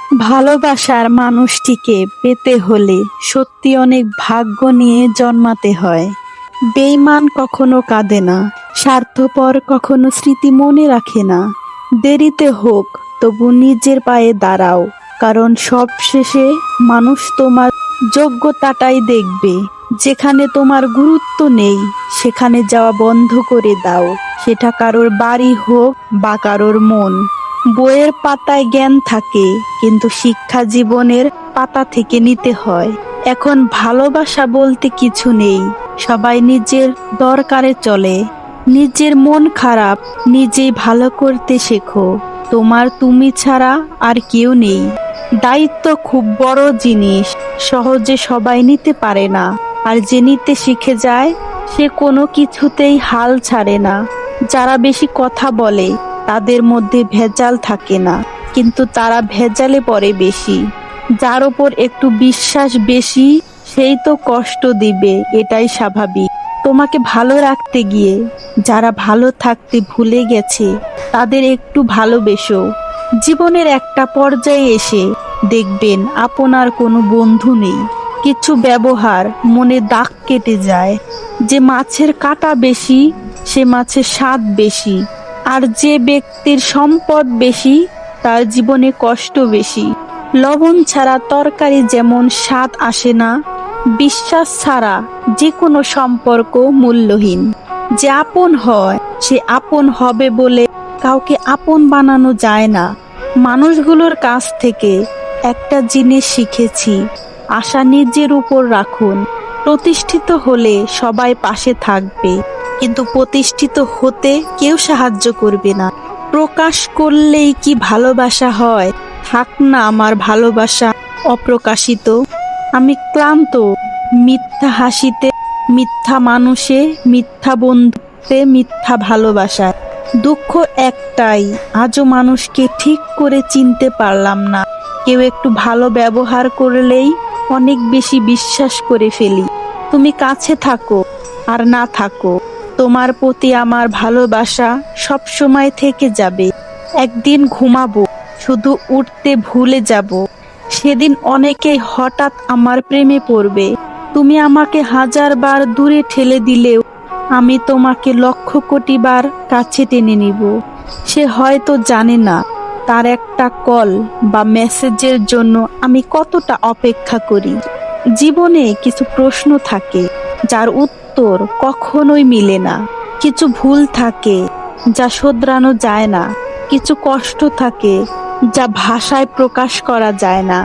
ভালোবাসার মানুষটিকে পেতে হলে সত্যি অনেক ভাগ্য নিয়ে জন্মাতে হয়। বেঈমান কখনো কাঁদে না, স্বার্থপর কখনো স্মৃতি মনে রাখে না। দেরিতে হোক তবু নিজের পায়ে দাঁড়াও, কারণ সব শেষে মানুষ তোমার যোগ্যতাটাই দেখবে। যেখানে তোমার গুরুত্ব নেই সেখানে যাওয়া বন্ধ করে দাও, সেটা কারোর বাড়ি হোক বা কারোর মন। বইয়ের পাতায় জ্ঞান থাকে, কিন্তু শিক্ষা জীবনের পাতা থেকে নিতে হয়। এখন ভালোবাসা বলতে কিছু নেই, সবাই নিজের দরকারে চলে। নিজের মন খারাপ নিজেই ভালো করতে শেখো, তোমার তুমি ছাড়া আর কেউ নেই। দায়িত্ব খুব বড় জিনিস, সহজে সবাই নিতে পারে না। আর যে নিতে শিখে যায় সে কোনো কিছুতেই হাল ছাড়ে না। যারা বেশি কথা বলে তাদের মধ্যে ভেজাল থাকে না, কিন্তু তারা ভেজালে পড়ে বেশি। যার ওপর একটু বিশ্বাস বেশি সেই তো কষ্ট দিবে, এটাই স্বাভাবিক। তোমাকে ভালো রাখতে গিয়ে যারা ভালো থাকতে ভুলে গেছে তাদের একটু ভালোবেসো। জীবনের একটা পর্যায়ে এসে দেখবেন আপনার কোনো বন্ধু নেই। কিছু ব্যবহার মনে দাগ কেটে যায়। যে মাছের কাঁটা বেশি সে মাছের স্বাদ বেশি, আর যে ব্যক্তির সম্পদ বেশি তার জীবনে কষ্ট বেশি। লবণ ছাড়া তরকারি যেমন স্বাদ আসে না, বিশ্বাস ছাড়া যে কোনো সম্পর্ক মূল্যহীন। যে আপন হয় সে আপন হবে বলে কাউকে আপন বানানো যায় না। মানুষগুলোর কাছ থেকে একটা জিনিস শিখেছি, আশা নিজের উপর রাখুন। প্রতিষ্ঠিত হলে সবাই পাশে থাকবে, কিন্তু প্রতিষ্ঠিত হতে কেউ সাহায্য করবে না। প্রকাশ করলেই কি ভালোবাসা হয়? থাক না আমার ভালোবাসা অপ্রকাশিত। আমি ক্লান্ত মিথ্যা হাসিতে, মিথ্যা মানুষে, মিথ্যা বন্ধুত্বে, মিথ্যা ভালোবাসা। দুঃখ একটাই, আজও মানুষকে ঠিক করে চিনতে পারলাম না। কেউ একটু ভালো ব্যবহার করলেই অনেক বেশি বিশ্বাস করে ফেলি। তুমি কাছে থাকো আর না থাকো, তোমার প্রতি আমার ভালোবাসা সব সময় থেকে যাবে। একদিন ঘুমাবো, শুধু উঠতে ভুলে যাব। সেদিন অনেকেই হঠাৎ আমার প্রেমে পড়বে। তুমি আমাকে 1000 বার দূরে ঠেলে দিলেও আমি তোমাকে 1,00,000,000,000 বার কাছে টেনে নিব। সে হয়তো জানে না তার একটা কল বা মেসেজের জন্য আমি কতটা অপেক্ষা করি। জীবনে কিছু প্রশ্ন থাকে যার উত্তর কখনোই মিলে না। কিছু ভুল থাকে যা শোধরানো যায় না। কিছু কষ্ট থাকে যা ভাষায় প্রকাশ করা যায় না।